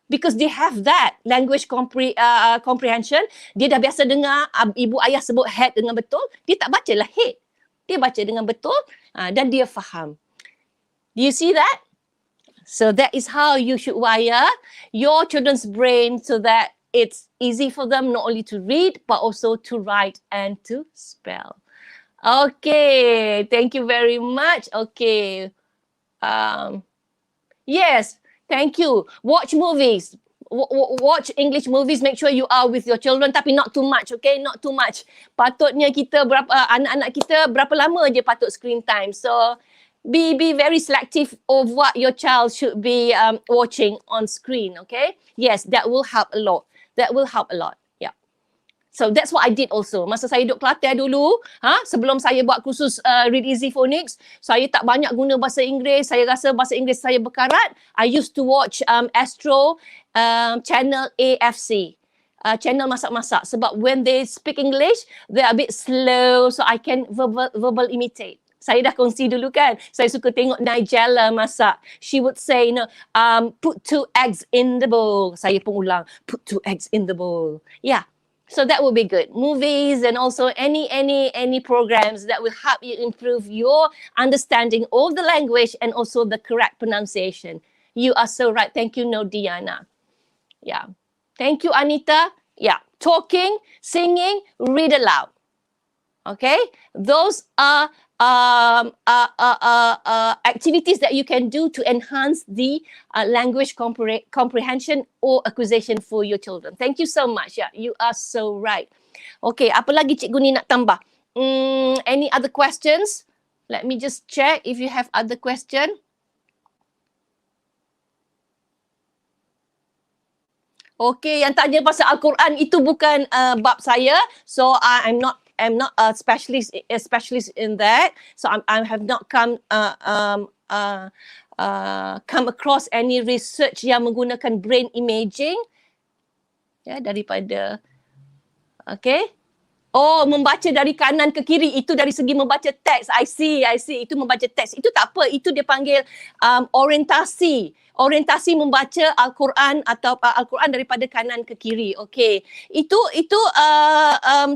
S1: because they have that language comprehension, dia dah biasa dengar ibu ayah sebut head dengan betul, dia tak bacalah head. Dia baca dengan betul dan dia faham. Do you see that? So that is how you should wire your children's brain so that it's easy for them not only to read but also to write and to spell. Okay, thank you very much. Okay. Yes. Thank you. Watch movies. Watch English movies. Make sure you are with your children. Tapi not too much, okay? Not too much. Patutnya kita anak-anak kita berapa lama je patut screen time. So be very selective of what your child should be watching on screen, okay? Yes, that will help a lot. Yeah. So that's what I did also. Masa saya duduk Kelantan dulu, sebelum saya buat kursus Read Easy Phonics, saya tak banyak guna bahasa Inggeris. Saya rasa bahasa Inggeris saya berkarat. I used to watch Astro channel AFC. Channel masak-masak. Sebab when they speak English, they're a bit slow. So I can verbal imitate. Saya dah kongsi dulu kan. Saya suka tengok Nigella masak. She would say, put 2 eggs in the bowl. Saya pun ulang, put 2 eggs in the bowl. Yeah. So that would be good. Movies and also any programs that will help you improve your understanding of the language and also the correct pronunciation. You are so right. Thank you, Nodiana. Yeah. Thank you, Anita. Yeah. Talking, singing, read aloud. Okay. Those are activities that you can do to enhance the language comprehension or acquisition for your children. Thank you so much. Yeah, you are so right. Okay, apa lagi Cikgu ni nak tambah? Any other questions? Let me just check if you have other question. Okay, yang tanya pasal Al-Quran itu bukan bab saya. So I'm not a specialist in that, so I have not come across any research yang menggunakan brain imaging daripada membaca dari kanan ke kiri, itu dari segi membaca teks. I see, itu membaca teks. Itu tak apa, itu dia panggil orientasi membaca Al-Quran atau Al-Quran daripada kanan ke kiri. Okay, itu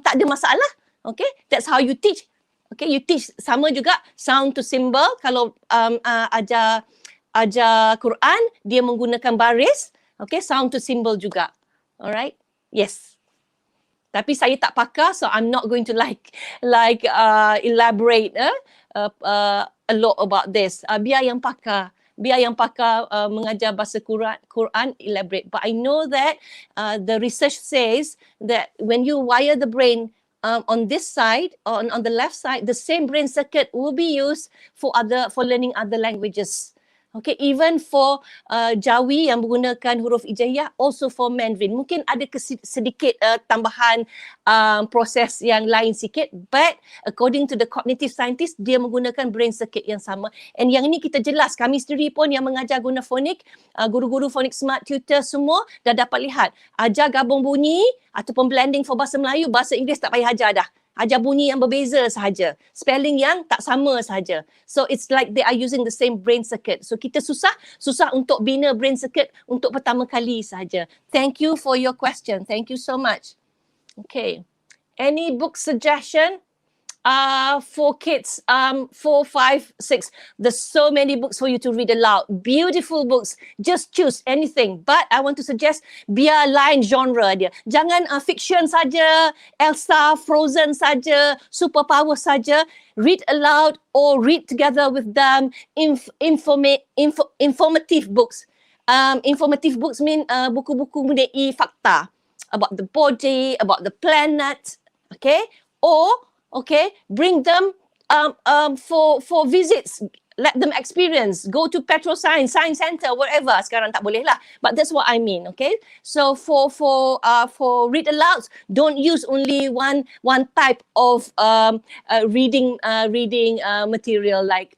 S1: tak ada masalah. Okay, that's how you teach. Okay, you teach sama juga sound to symbol. Kalau ajar Quran, dia menggunakan baris. Okay, sound to symbol juga. Alright, yes. Tapi saya tak pakar, so I'm not going to elaborate a lot about this. Biar yang pakar biar yang pakar mengajar bahasa Quran elaborate. But I know that the research says that when you wire the brain on this side, on the left side, the same brain circuit will be used for learning other languages. Okay, even for Jawi yang menggunakan huruf hijaiyah, also for Mandarin. Mungkin ada sedikit tambahan proses yang lain sikit, but according to the cognitive scientist, dia menggunakan brain circuit yang sama. And yang ini kita jelas, kami sendiri pun yang mengajar guna fonik, guru-guru fonik smart tutor semua dah dapat lihat. Ajar gabung bunyi ataupun blending for bahasa Melayu, bahasa Inggeris tak payah ajar dah. Ajar bunyi yang berbeza sahaja. Spelling yang tak sama sahaja. So it's like they are using the same brain circuit. So kita susah untuk bina brain circuit untuk pertama kali sahaja. Thank you for your question. Thank you so much. Okay. Any book suggestion? For kids 4, 5, 6. There's so many books for you to read aloud. Beautiful books. Just choose anything. But I want to suggest biar lain genre dia. Jangan fiction saja, Elsa, Frozen saja, superpower saja. Read aloud or read together with them informative books. Informative books mean buku-buku mengenai fakta about the body, about the planet, okay? Or okay, bring them for visits. Let them experience. Go to Petro Science Center, whatever. Sekarang tak boleh lah. But that's what I mean, okay? So for read alouds, don't use only one type of reading material like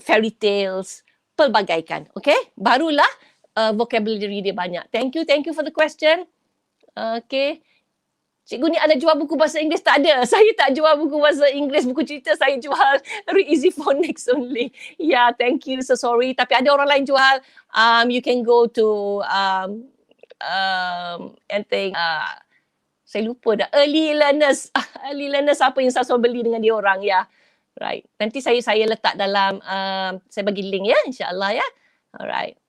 S1: fairy tales, pelbagaikan, okay? Barulah vocabulary dia banyak. Thank you for the question. Okay. Cikgu ni ada jual buku bahasa Inggeris? Tak ada. Saya tak jual buku bahasa Inggeris, buku cerita. Saya jual Read Easy Phonics only. Yeah, thank you. So sorry. Tapi ada orang lain jual. You can go to anything. Saya lupa dah. Early learners. Early learners apa yang saya selalu beli dengan dia orang. Ya. Yeah. Right. Nanti saya letak dalam, saya bagi link ya. InsyaAllah ya. Alright.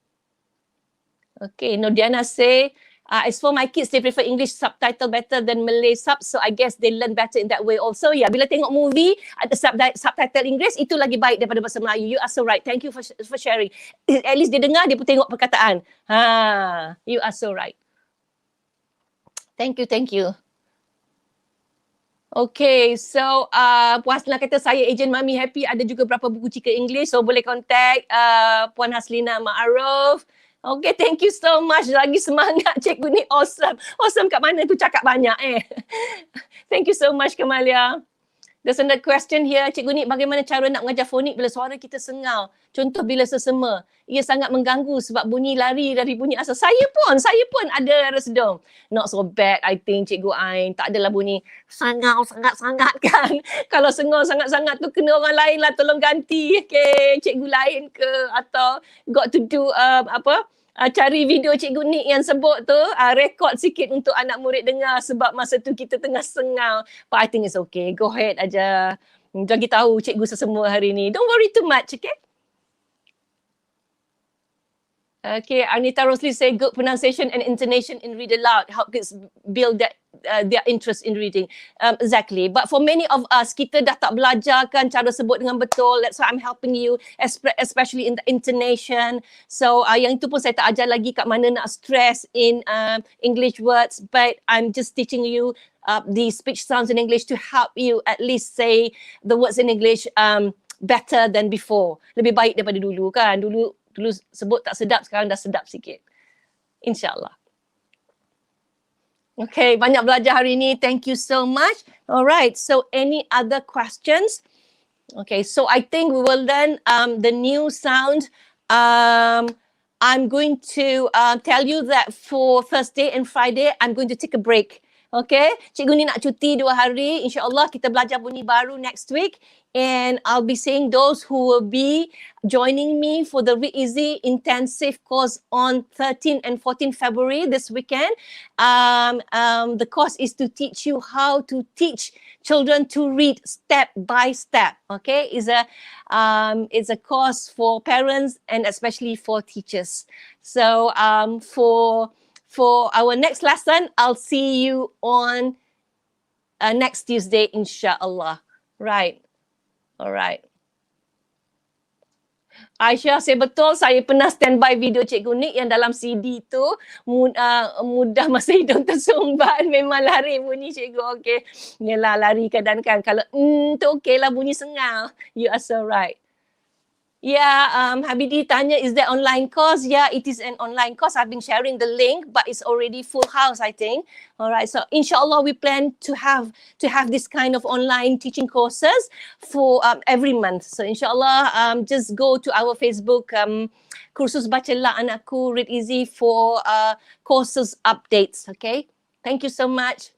S1: Okay. Nodiana say, as for my kids, they prefer English subtitle better than Malay sub, so I guess they learn better in that way also. Yeah, bila tengok movie ada subtitle Inggeris, itu lagi baik daripada bahasa Melayu. You are so right. Thank you for sharing. At least dia dengar, dia pun tengok perkataan. You are so right. Thank you. Okay, so Puan Haslina kata saya ejen Mami Happy, ada juga berapa buku cika English, so boleh contact Puan Haslina Ma'aruf. Okay, thank you so much. Lagi semangat cikgu ni. Awesome. Awesome kat mana tu cakap banyak Thank you so much Kamalia. There's another question here. Cikgu ni, bagaimana cara nak mengajar fonik bila suara kita sengau? Contoh bila sesema. Ia sangat mengganggu sebab bunyi lari dari bunyi asal. Saya pun ada resedung. Not so bad I think Cikgu Ain. Tak adalah bunyi sengau sangat-sangat kan. Kalau sengau sangat-sangat tu kena orang lain lah tolong ganti. Okay, cikgu lain ke atau got to do cari video Cikgu Nik yang sebut tu, rekod sikit untuk anak murid dengar sebab masa tu kita tengah sengau. But I think it's okay. Go ahead aja. Bagi tahu cikgu sesemua hari ni. Don't worry too much, okay? Okay, Anita Rosli say good pronunciation and intonation in read aloud help kids build their interest in reading. Exactly. But for many of us, kita dah tak belajar kan cara sebut dengan betul. That's why I'm helping you, especially in the intonation. So yang itu pun saya tak ajar lagi kat mana nak stress in English words. But I'm just teaching you the speech sounds in English to help you at least say the words in English better than before. Lebih baik daripada dulu kan. Dulu sebut tak sedap, sekarang dah sedap sikit. InsyaAllah. Okay, banyak belajar hari ni. Thank you so much. Alright, so any other questions? Okay, so I think we will learn the new sound. I'm going to tell you that for Thursday and Friday, I'm going to take a break. Okay, cikgu ni nak cuti 2 hari. InsyaAllah kita belajar bunyi baru next week. And I'll be seeing those who will be joining me for the Read Easy intensive course on 13 and 14 February this weekend. The course is to teach you how to teach children to read step by step. Okay, it's a course for parents and especially for teachers. So for our next lesson, I'll see you on next Tuesday, inshallah. Right. All right. Aisyah, saya betul. Saya pernah standby video Cikgu Nik yang dalam CD tu. Mudah masa hidung tersumbat. Memang lari bunyi Cikgu. Okey. Yalah, lari kadang-kadang. Kalau tu okey lah bunyi sengal. You are so right. Yeah, Habibie tanya, is there online course? Yeah, it is an online course. I've been sharing the link, but it's already full house, I think. All right, so inshallah, we plan to have this kind of online teaching courses for every month. So inshallah, just go to our Facebook Kursus Bacalah Anakku Read Easy for courses updates. Okay, thank you so much.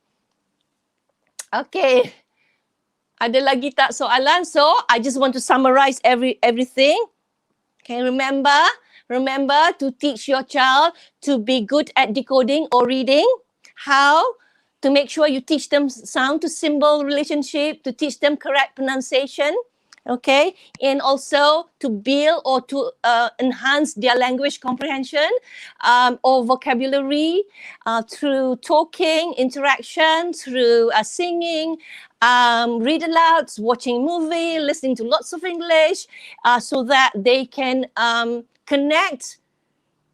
S1: Okay. Ada lagi tak soalan? So, I just want to summarize everything. Okay, remember to teach your child to be good at decoding or reading. How? To make sure you teach them sound to symbol relationship, to teach them correct pronunciation. Okay, and also to build or to enhance their language comprehension or vocabulary through talking, interaction, through singing, read alouds, watching movie, listening to lots of English, so that they can connect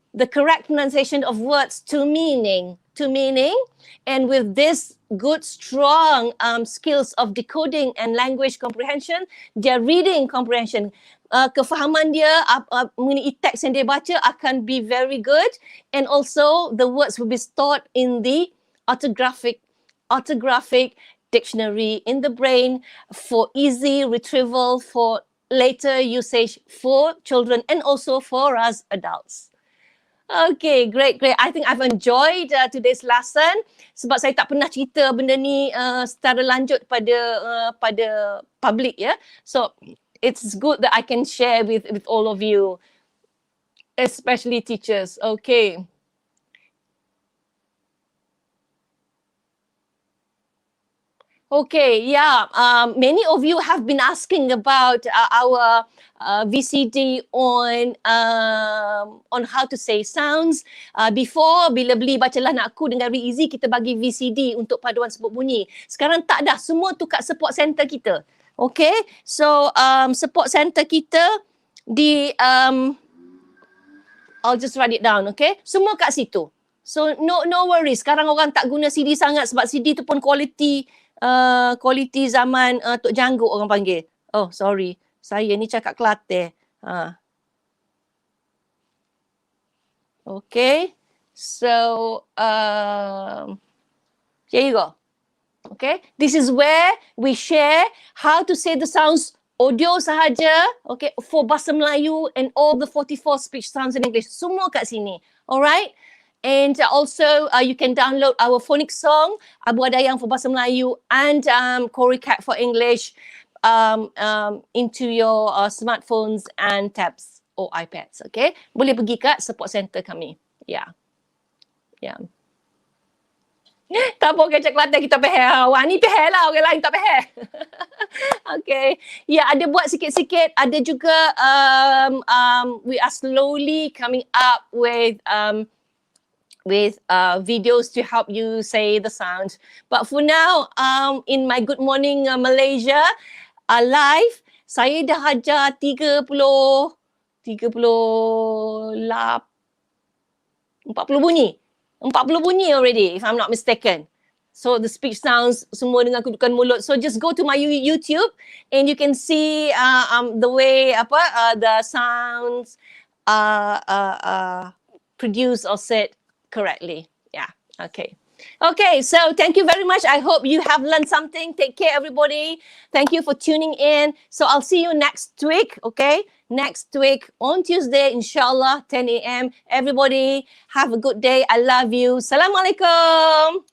S1: the correct pronunciation of words to meaning. And with this good, strong skills of decoding and language comprehension, their reading comprehension, kefahaman dia mengenai teks yang dia baca akan be very good, and also the words will be stored in the orthographic dictionary in the brain for easy retrieval, for later usage for children and also for us adults. Okay, great. I think I've enjoyed today's lesson sebab saya tak pernah cerita benda ni secara lanjut pada public ya. So it's good that I can share with all of you, especially teachers. Okay. Okay, yeah. Many of you have been asking about our VCD on how to say sounds. Before, bila beli Bacalah Anakku dengan Read Easy, kita bagi VCD untuk paduan sebut bunyi. Sekarang tak dah, semua tu kat support center kita. Okay, so support center kita di I'll just write it down, okay? Semua kat situ. So no worries. Sekarang orang tak guna CD sangat sebab CD tu pun quality zaman Tok Janggut orang panggil. Oh, sorry. Saya ni cakap Kelantan. Okay. So, here you go. Okay. This is where we share how to say the sounds audio sahaja. Okay. For Bahasa Melayu and all the 44 speech sounds in English. Semua kat sini. Alright. And also, you can download our Phonics song, Abu Adayang for Bahasa Melayu, and Cat for English into your smartphones and tabs or iPads. Okay, boleh pergi kat support center kami. Yeah. Tak apa, kecak Kelantan kita pehel. Wah, ni pehel lah, orang lain tak pehel. Okay. Ya, ada buat sikit-sikit. Ada juga, we are slowly coming up with videos to help you say the sound. But for now, in my Good Morning Malaysia live, saya dah ajar 40 bunyi. 40 bunyi already, if I'm not mistaken. So the speech sounds semua dengan kedudukan mulut. So just go to my YouTube and you can see the way the sounds produced or said correctly. Yeah. Okay. Okay. So thank you very much. I hope you have learned something. Take care, everybody. Thank you for tuning in. So I'll see you next week. Okay. Next week on Tuesday, inshallah, 10 a.m. Everybody have a good day. I love you. Assalamualaikum.